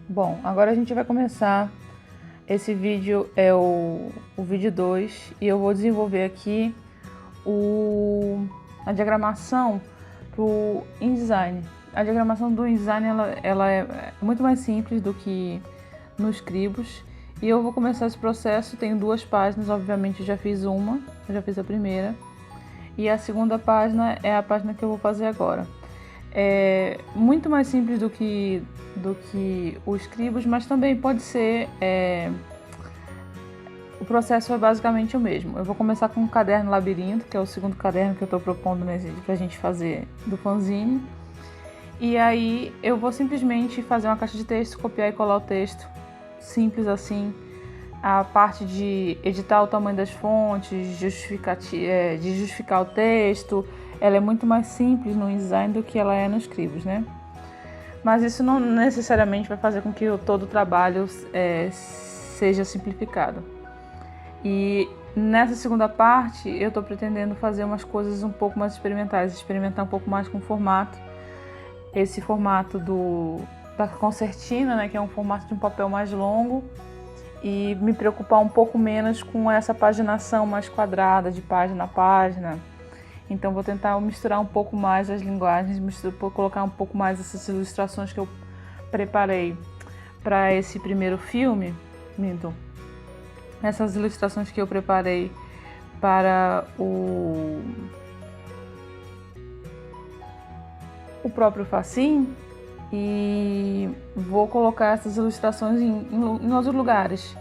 Bom, agora a gente vai começar. Esse vídeo é o vídeo 2 e eu vou desenvolver aqui a diagramação pro InDesign. A diagramação do InDesign ela é muito mais simples do que no Scribus e eu vou começar esse processo. Tenho 2 páginas, obviamente eu já fiz a primeira e a segunda página é a página que eu vou fazer agora. É muito mais simples do que o Scribus, mas também pode ser. O processo é basicamente o mesmo. Eu vou começar com o caderno labirinto, que é o segundo caderno que eu estou propondo pra gente fazer do fanzine. E aí eu vou simplesmente fazer uma caixa de texto, copiar e colar o texto, simples assim. A parte de editar o tamanho das fontes, de justificar o texto, ela é muito mais simples no InDesign do que ela é no Scribus, né? Mas isso não necessariamente vai fazer com que todo o trabalho seja simplificado. E nessa segunda parte eu estou pretendendo fazer umas coisas um pouco mais experimentais, experimentar um pouco mais com o formato. Esse formato da concertina, né, que é um formato de um papel mais longo, e me preocupar um pouco menos com essa paginação mais quadrada, de página a página. Então vou tentar misturar um pouco mais as linguagens, colocar um pouco mais essas ilustrações que eu preparei para esse primeiro filme. Essas ilustrações que eu preparei para o próprio fascínio, e vou colocar essas ilustrações em outros lugares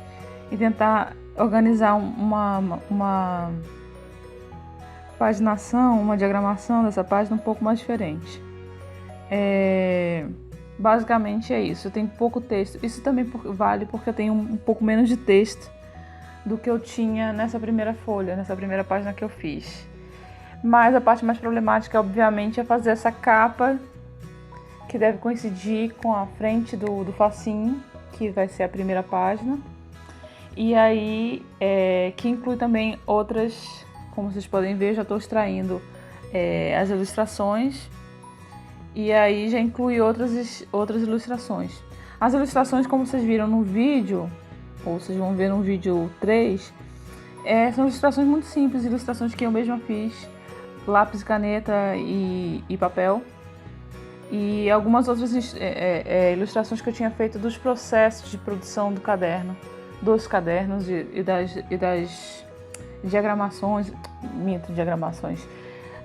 e tentar organizar uma paginação, uma diagramação dessa página um pouco mais diferente. Basicamente é isso. Eu tenho pouco texto. Isso também vale porque eu tenho um pouco menos de texto do que eu tinha nessa primeira folha, nessa primeira página que eu fiz. Mas a parte mais problemática, obviamente, é fazer essa capa que deve coincidir com a frente do facinho, que vai ser a primeira página. E aí, que inclui também outras, como vocês podem ver, já estou extraindo as ilustrações. E aí já inclui outras ilustrações. As ilustrações, como vocês viram no vídeo, ou vocês vão ver no vídeo 3, são ilustrações muito simples, ilustrações que eu mesma fiz, lápis, caneta e papel. E algumas outras ilustrações que eu tinha feito dos processos de produção do caderno, dos cadernos e das diagramações,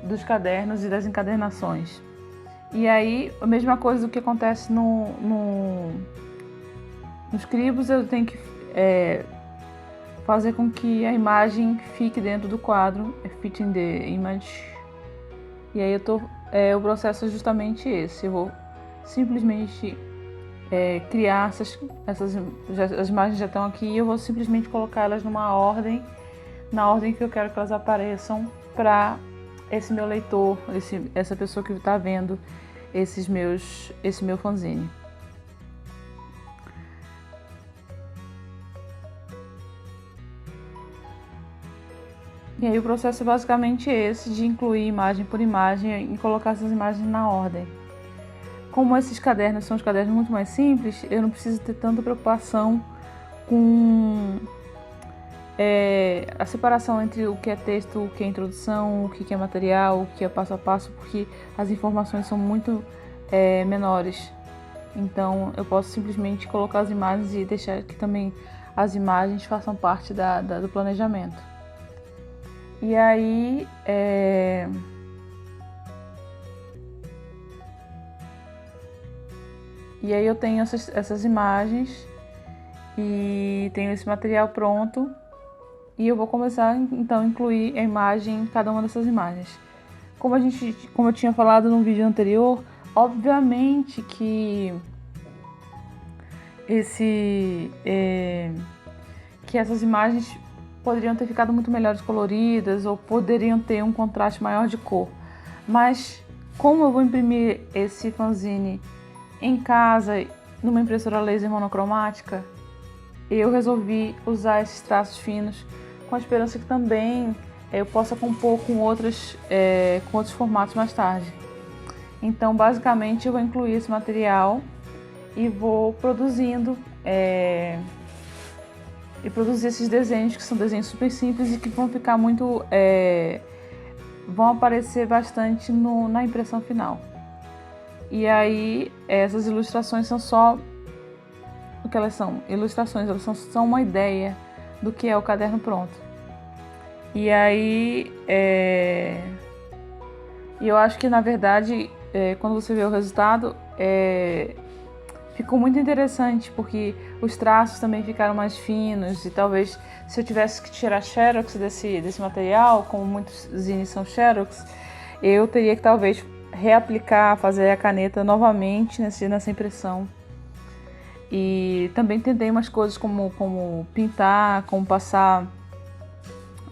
dos cadernos e das encadernações. E aí, a mesma coisa do que acontece nos Scribus, eu tenho que fazer com que a imagem fique dentro do quadro, fit in the image. E aí o processo é justamente esse. Eu vou simplesmente criar as imagens já estão aqui, e eu vou simplesmente colocar elas na ordem que eu quero que elas apareçam para esse meu leitor, essa pessoa que está vendo esse meu fanzine. E aí o processo é basicamente esse, de incluir imagem por imagem e colocar essas imagens na ordem. Como esses cadernos são os cadernos muito mais simples, eu não preciso ter tanta preocupação com a separação entre o que é texto, o que é introdução, o que é material, o que é passo a passo, porque as informações são muito menores. Então eu posso simplesmente colocar as imagens e deixar que também as imagens façam parte do planejamento. E aí eu tenho essas imagens e tenho esse material pronto, e eu vou começar então a incluir a imagem em cada uma dessas imagens. Como eu tinha falado no vídeo anterior, obviamente que essas imagens poderiam ter ficado muito melhores coloridas, ou poderiam ter um contraste maior de cor. Mas como eu vou imprimir esse fanzine em casa, numa impressora laser monocromática, eu resolvi usar esses traços finos, com a esperança que também eu possa compor com outros formatos mais tarde. Então, basicamente, eu vou incluir esse material e vou produzindo e produzir esses desenhos, que são desenhos super simples e que vão ficar muito... vão aparecer bastante na impressão final. E aí, essas ilustrações são só... O que elas são? Ilustrações, elas são uma ideia do que é o caderno pronto. E aí, eu acho que, na verdade, quando você vê o resultado, ficou muito interessante, porque os traços também ficaram mais finos e talvez, se eu tivesse que tirar xerox desse material, como muitos zines são xerox, eu teria que talvez reaplicar, fazer a caneta novamente nessa impressão. E também tentei umas coisas como pintar, como passar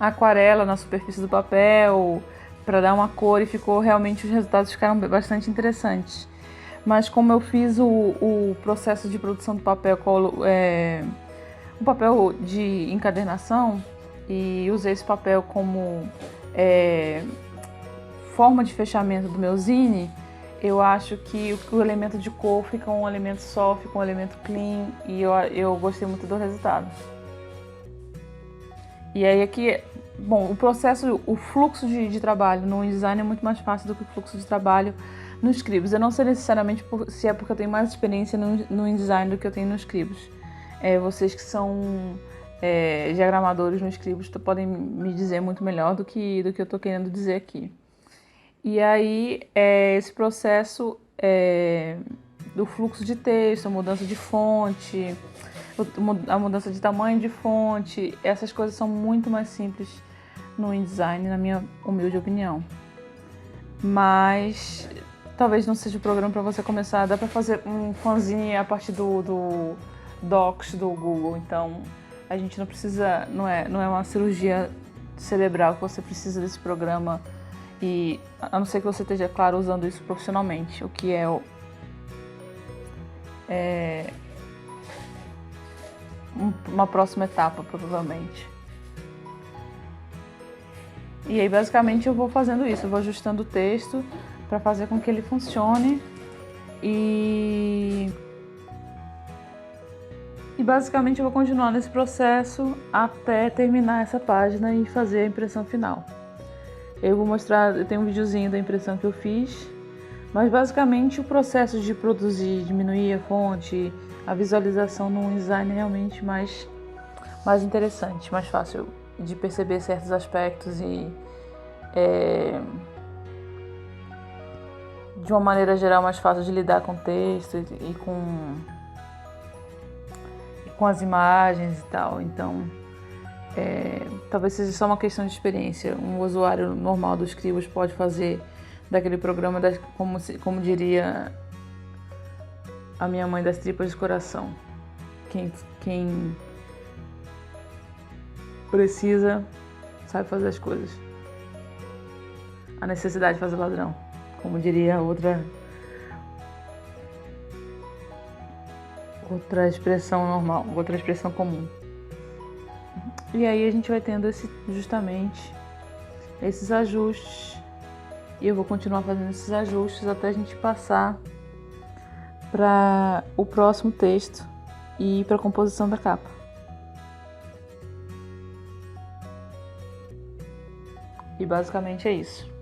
aquarela na superfície do papel para dar uma cor, e realmente os resultados ficaram bastante interessantes. Mas como eu fiz o processo de produção do papel, um papel de encadernação, e usei esse papel como forma de fechamento do meu zine, eu acho que o elemento de cor fica um elemento só, fica um elemento clean, e eu gostei muito do resultado. E aí aqui, bom, o fluxo de trabalho no InDesign é muito mais fácil do que o fluxo de trabalho no Scribus. Eu não sei necessariamente se é porque eu tenho mais experiência no InDesign do que eu tenho no Scribus. Vocês que são diagramadores no Scribus podem me dizer muito melhor do que eu estou querendo dizer aqui. E aí, esse processo do fluxo de texto, a mudança de fonte, a mudança de tamanho de fonte, essas coisas são muito mais simples no InDesign, na minha humilde opinião. Mas talvez não seja o programa para você começar. Dá para fazer um fanzine a partir do Docs do Google. Então, a gente não precisa, não é uma cirurgia cerebral que você precisa desse programa, e a não ser que você esteja, claro, usando isso profissionalmente, o que é uma próxima etapa, provavelmente. E aí, basicamente, eu vou fazendo isso, eu vou ajustando o texto para fazer com que ele funcione, e basicamente eu vou continuar nesse processo até terminar essa página e fazer a impressão final. Eu vou mostrar, eu tenho um videozinho da impressão que eu fiz, mas basicamente o processo de produzir, diminuir a fonte, a visualização no InDesign é realmente mais interessante, mais fácil de perceber certos aspectos e de uma maneira geral mais fácil de lidar com o texto e com as imagens e tal. Então, talvez seja só uma questão de experiência. Um usuário normal do Scribus pode fazer daquele programa, como diria a minha mãe, das tripas de coração. Quem precisa sabe fazer as coisas. A necessidade de fazer ladrão, como diria outra expressão normal, outra expressão comum. E aí a gente vai tendo justamente esses ajustes, e eu vou continuar fazendo esses ajustes até a gente passar para o próximo texto e para a composição da capa. E basicamente é isso.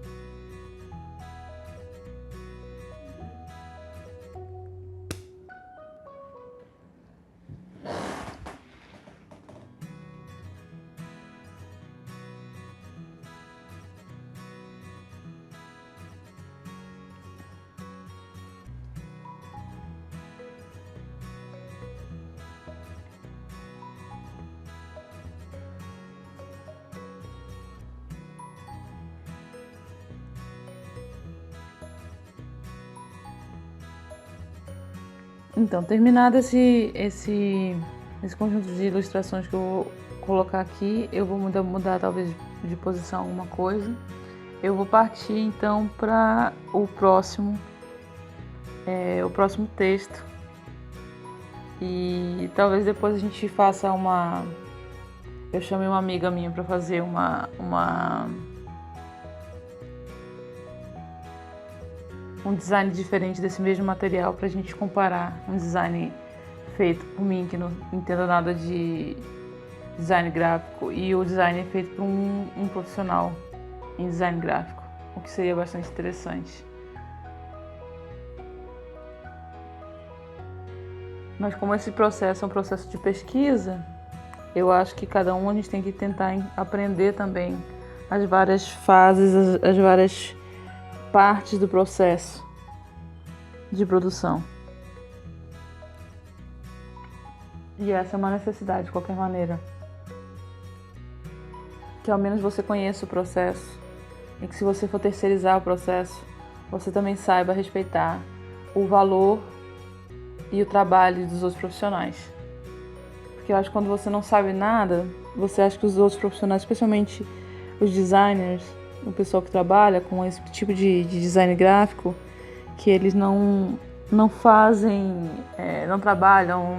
Então, terminado esse conjunto de ilustrações que eu vou colocar aqui, eu vou mudar talvez de posição alguma coisa. Eu vou partir então para o próximo texto, e talvez depois a gente faça eu chamei uma amiga minha para fazer um design diferente desse mesmo material para a gente comparar um design feito por mim, que não entendo nada de design gráfico, e o design feito por um profissional em design gráfico, o que seria bastante interessante. Mas como esse processo é um processo de pesquisa, eu acho que cada um a gente tem que tentar aprender também as várias fases, as várias partes do processo de produção. E essa é uma necessidade de qualquer maneira. Que ao menos você conheça o processo e que se você for terceirizar o processo, você também saiba respeitar o valor e o trabalho dos outros profissionais. Porque eu acho que quando você não sabe nada, você acha que os outros profissionais, especialmente os designers, o pessoal que trabalha com esse tipo de design gráfico, que eles não fazem, não trabalham,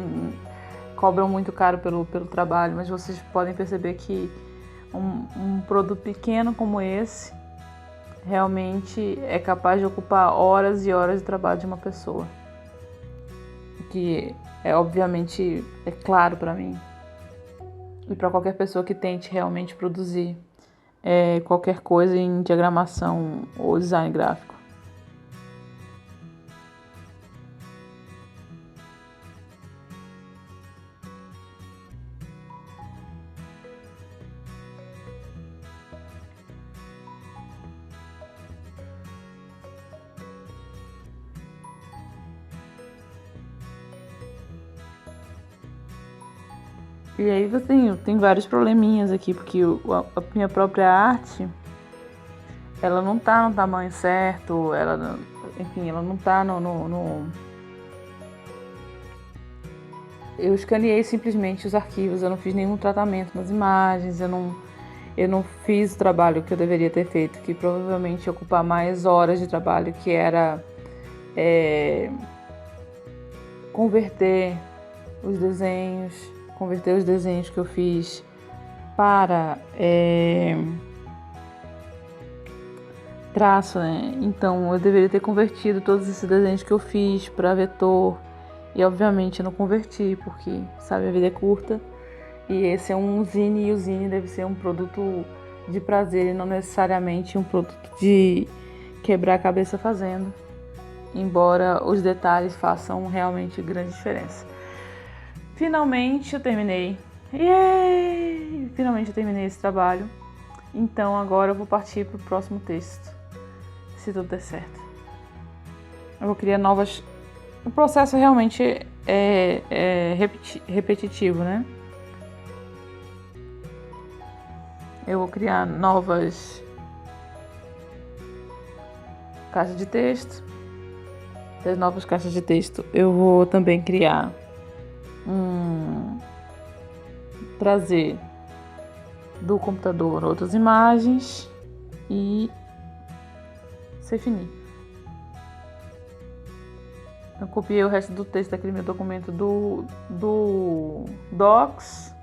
cobram muito caro pelo trabalho, mas vocês podem perceber que um produto pequeno como esse realmente é capaz de ocupar horas e horas de trabalho de uma pessoa. Que obviamente é claro para mim e para qualquer pessoa que tente realmente produzir qualquer coisa em diagramação ou design gráfico. E aí tem vários probleminhas aqui, porque a minha própria arte, ela não tá no tamanho certo, ela não tá no... Eu escaneei simplesmente os arquivos, eu não fiz nenhum tratamento nas imagens, eu não fiz o trabalho que eu deveria ter feito, que provavelmente ia ocupar mais horas de trabalho, que era converter os desenhos que eu fiz para traço, né? Então eu deveria ter convertido todos esses desenhos que eu fiz para vetor, e obviamente eu não converti, porque, sabe, a vida é curta e esse é um zine, e o zine deve ser um produto de prazer e não necessariamente um produto de quebrar a cabeça fazendo, embora os detalhes façam realmente grande diferença. Finalmente eu terminei. Yay! Finalmente eu terminei esse trabalho. Então agora eu vou partir para o próximo texto, se tudo der certo. Eu vou criar novas... O processo realmente é repetitivo, né? Eu vou criar novas caixas de texto. Das novas caixas de texto eu vou também criar trazer do computador outras imagens e ser fini. Eu copiei o resto do texto daquele meu documento do Docs,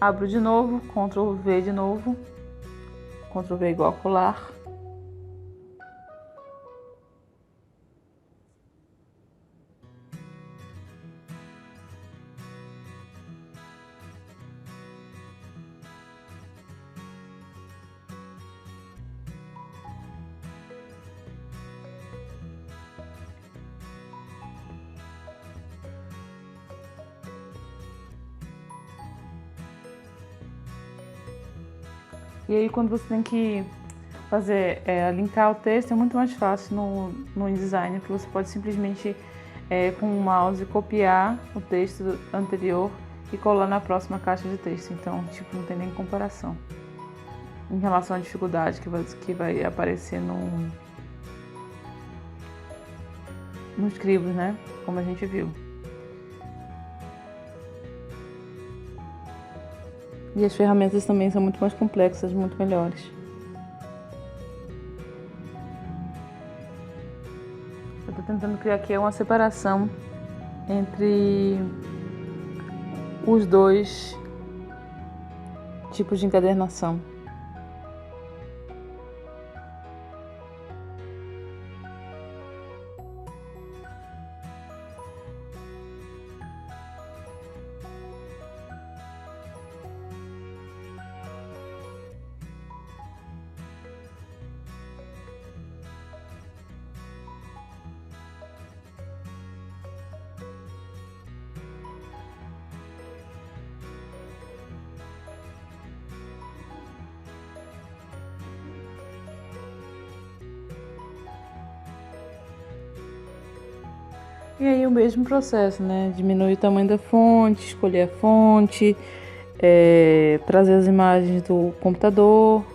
abro de novo, Ctrl V de novo, Ctrl V igual a colar. E aí quando você tem que fazer, linkar o texto, é muito mais fácil no InDesign, porque você pode simplesmente com o mouse copiar o texto anterior e colar na próxima caixa de texto. Então, não tem nem comparação em relação à dificuldade que vai aparecer nos Scribus, né? Como a gente viu. E as ferramentas também são muito mais complexas, muito melhores. Eu estou tentando criar aqui uma separação entre os dois tipos de encadernação. E aí o mesmo processo, né? Diminuir o tamanho da fonte, escolher a fonte, trazer as imagens do computador.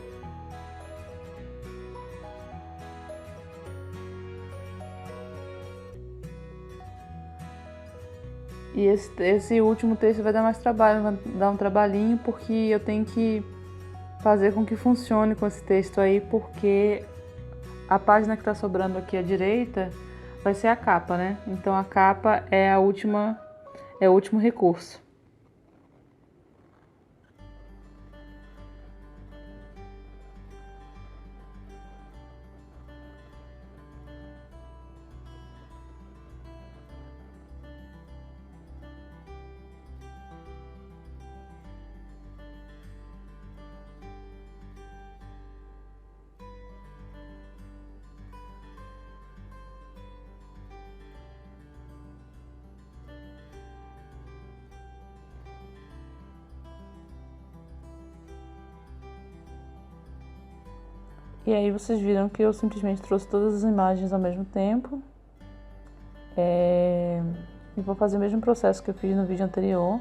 E esse último texto vai dar mais trabalho, vai dar um trabalhinho, porque eu tenho que fazer com que funcione com esse texto aí, porque a página que está sobrando aqui à direita vai ser a capa, né? Então a capa é o último recurso. E aí vocês viram que eu simplesmente trouxe todas as imagens ao mesmo tempo. E vou fazer o mesmo processo que eu fiz no vídeo anterior.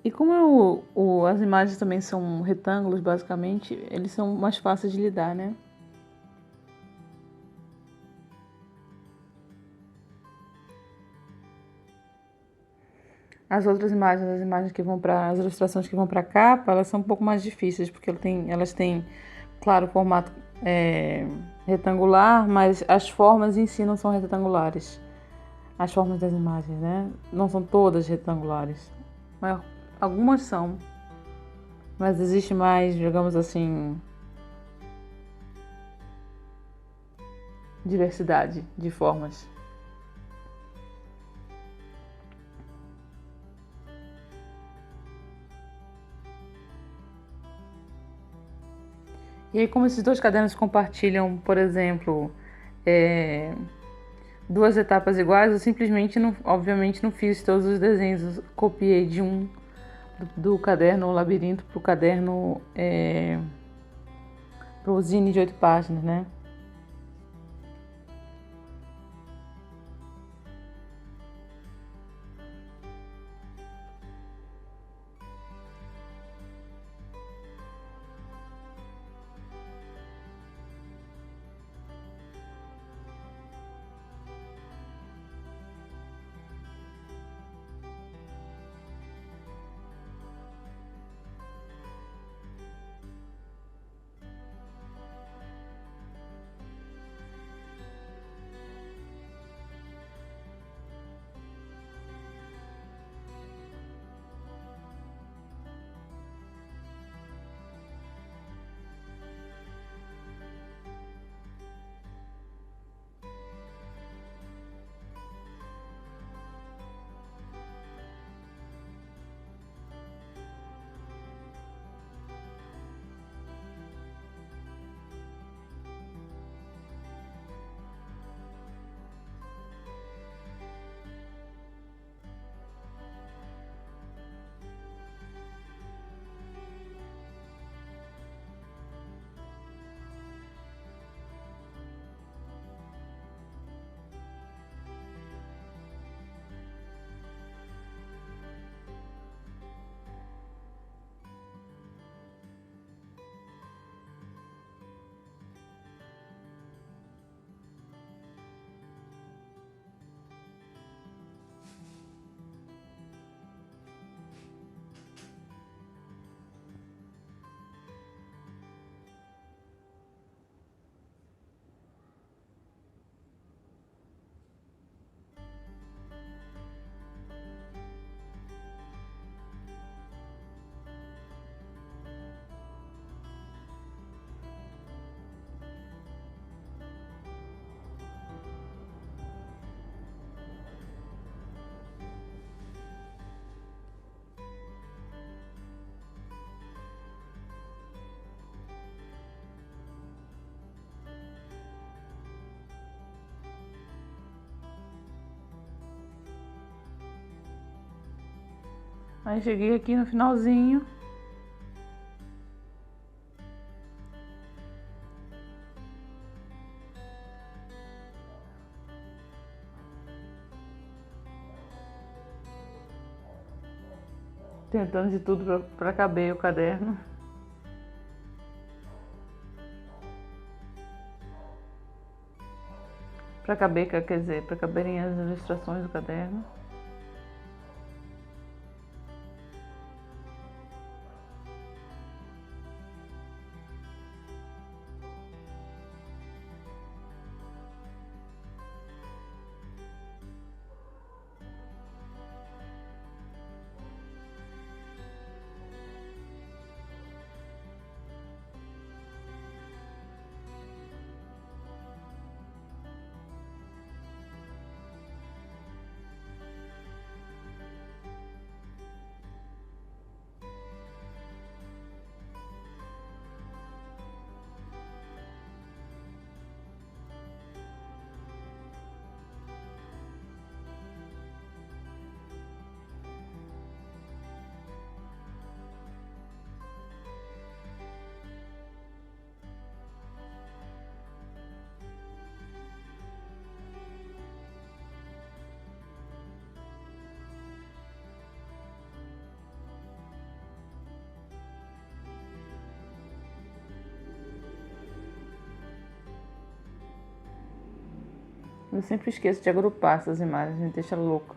E como as imagens também são retângulos, basicamente, eles são mais fáceis de lidar, né? As outras imagens, as imagens que vão para as ilustrações que vão para a capa, elas são um pouco mais difíceis, porque elas têm, claro, formato retangular, mas as formas em si não são retangulares. As formas das imagens, né? Não são todas retangulares. Mas algumas são. Mas existe mais, digamos assim, diversidade de formas. E aí, como esses dois cadernos compartilham, por exemplo, duas etapas iguais, eu simplesmente, não, obviamente, não fiz todos os desenhos. Eu copiei de um do caderno Labirinto para o caderno para o zine de 8 páginas, né? Aí cheguei aqui no finalzinho. Tentando de tudo para caber o caderno. Para caber, quer dizer, para caberem as ilustrações do caderno. Eu sempre esqueço de agrupar essas imagens, me deixa louco.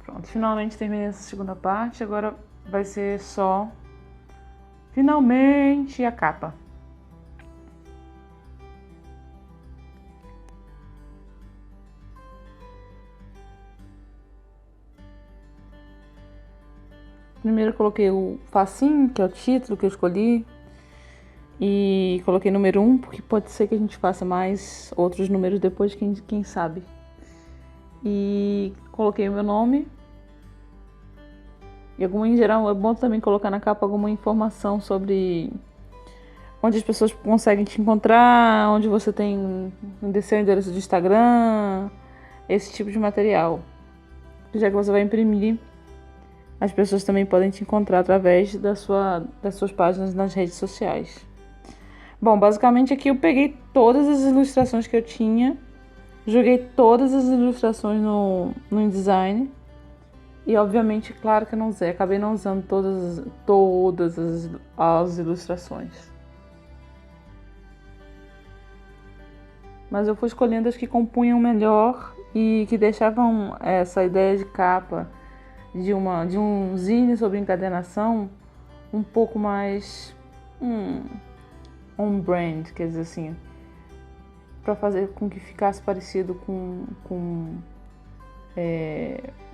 Pronto, finalmente terminei essa segunda parte, agora vai ser só, finalmente, a capa. Primeiro eu coloquei o facinho, que é o título que eu escolhi, e coloquei número 1, porque pode ser que a gente faça mais outros números depois, quem sabe. E coloquei o meu nome. E em geral é bom também colocar na capa alguma informação sobre onde as pessoas conseguem te encontrar, onde você tem seu endereço de Instagram, esse tipo de material. Já que você vai imprimir, as pessoas também podem te encontrar através das suas páginas nas redes sociais. Bom, basicamente aqui eu peguei todas as ilustrações que eu tinha, joguei todas as ilustrações no InDesign. E obviamente, claro que eu não usei, acabei não usando todas as ilustrações. Mas eu fui escolhendo as que compunham melhor e que deixavam essa ideia de capa de um zine sobre encadernação um pouco mais on-brand, quer dizer assim, para fazer com que ficasse parecido com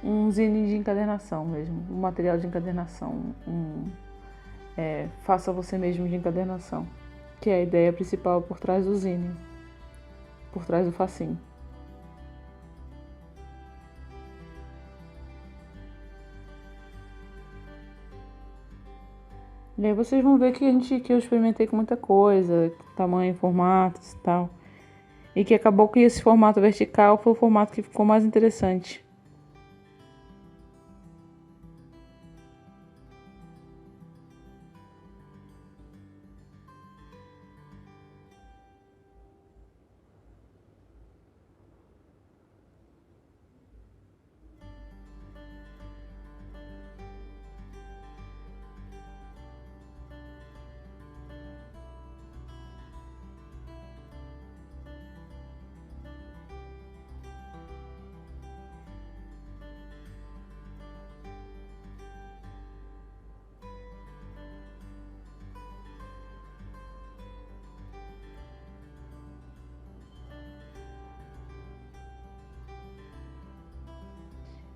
um zine de encadernação mesmo, um material de encadernação, faça você mesmo de encadernação, que é a ideia principal por trás do zine, por trás do facinho. E aí vocês vão ver que eu experimentei com muita coisa, tamanho, formatos e tal. E que acabou que esse formato vertical foi o formato que ficou mais interessante.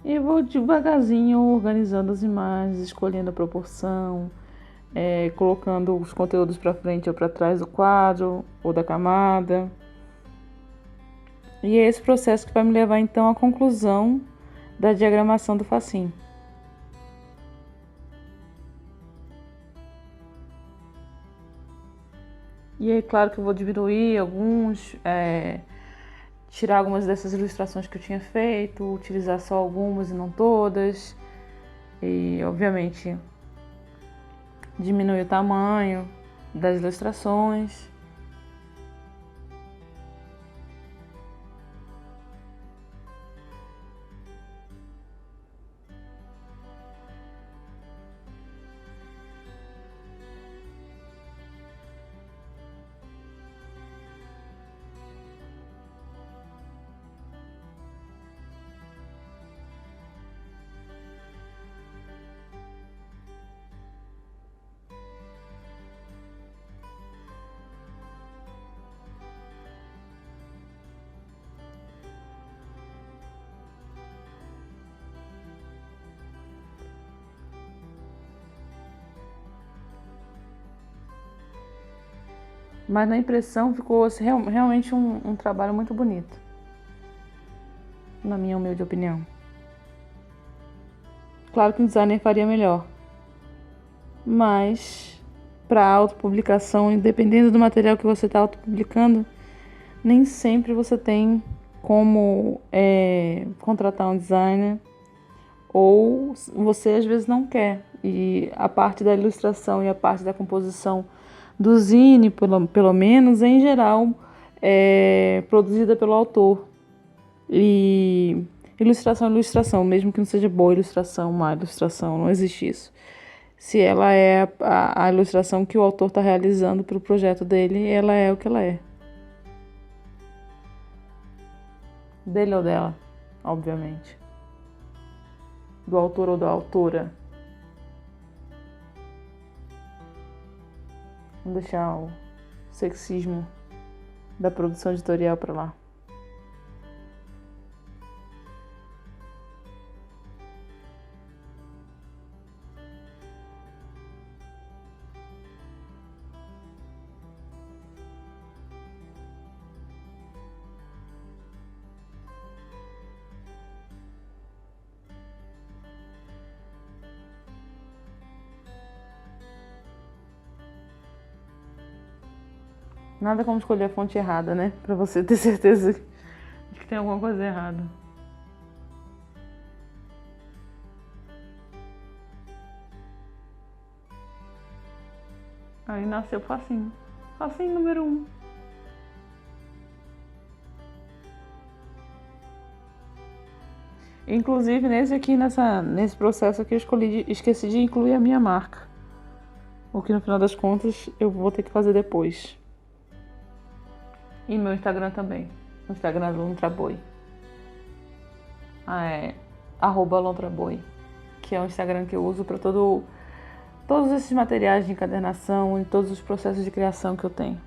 E vou devagarzinho organizando as imagens, escolhendo a proporção, colocando os conteúdos para frente ou para trás do quadro ou da camada. E é esse processo que vai me levar então à conclusão da diagramação do fascínio. E aí, claro que eu vou diminuir alguns, tirar algumas dessas ilustrações que eu tinha feito, utilizar só algumas e não todas. E, obviamente, diminuir o tamanho das ilustrações. Mas na impressão ficou assim, realmente um trabalho muito bonito, na minha humilde opinião. Claro que um designer faria melhor, mas para autopublicação, dependendo do material que você está autopublicando, nem sempre você tem como contratar um designer, ou você às vezes não quer. E a parte da ilustração e a parte da composição do zine, pelo menos, em geral, é produzida pelo autor. E ilustração, mesmo que não seja boa ilustração, má ilustração, não existe isso. Se ela é a ilustração que o autor está realizando para o projeto dele, ela é o que ela é. Dele ou dela, obviamente. Do autor ou da autora. Vamos deixar o sexismo da produção editorial para lá. Nada como escolher a fonte errada, né? Pra você ter certeza de que tem alguma coisa errada. Aí nasceu facinho. Facinho número 1. Inclusive, nesse processo aqui, eu esqueci de incluir a minha marca. O que no final das contas eu vou ter que fazer depois. E meu Instagram também. O Instagram do Lontraboi. É @Lontraboi. Que é o Instagram que eu uso para todos esses materiais de encadernação e todos os processos de criação que eu tenho.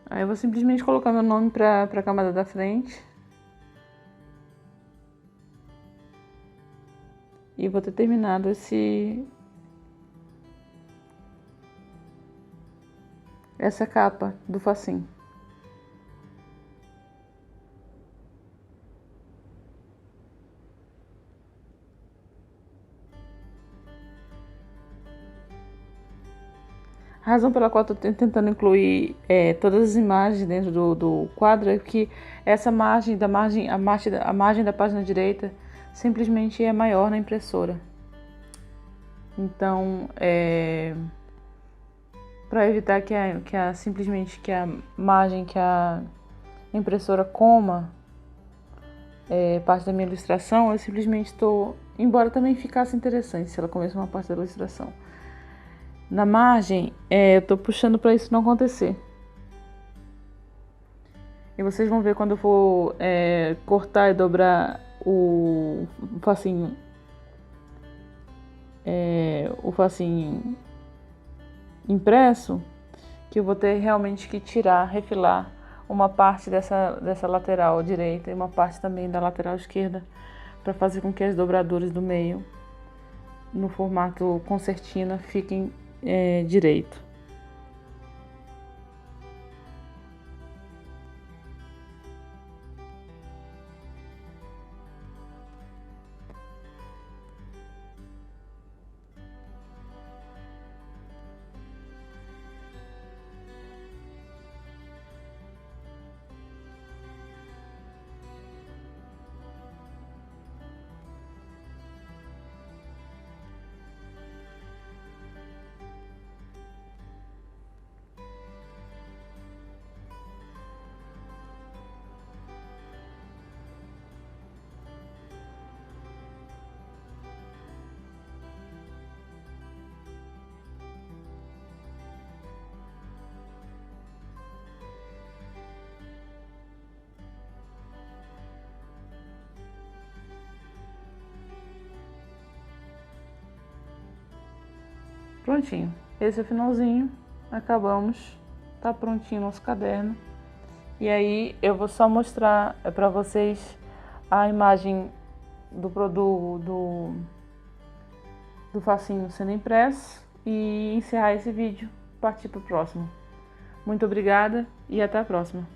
Aí eu vou simplesmente colocar meu nome para a camada da frente. E vou ter terminado essa capa do facinho. A razão pela qual estou tentando incluir todas as imagens dentro do quadro é que essa a margem da página direita simplesmente é maior na impressora. Então, para evitar simplesmente que a margem que a impressora coma parte da minha ilustração, eu simplesmente estou, embora também ficasse interessante se ela comesse uma parte da ilustração, na margem eu estou puxando para isso não acontecer. E vocês vão ver quando eu for cortar e dobrar o facinho, impresso, que eu vou ter realmente que tirar, refilar uma parte dessa lateral direita e uma parte também da lateral esquerda, para fazer com que as dobraduras do meio, no formato concertina, fiquem direito. Prontinho, esse é o finalzinho, acabamos, tá prontinho o nosso caderno. E aí eu vou só mostrar para vocês a imagem do facinho sendo impresso e encerrar esse vídeo, partir para o próximo. Muito obrigada e até a próxima.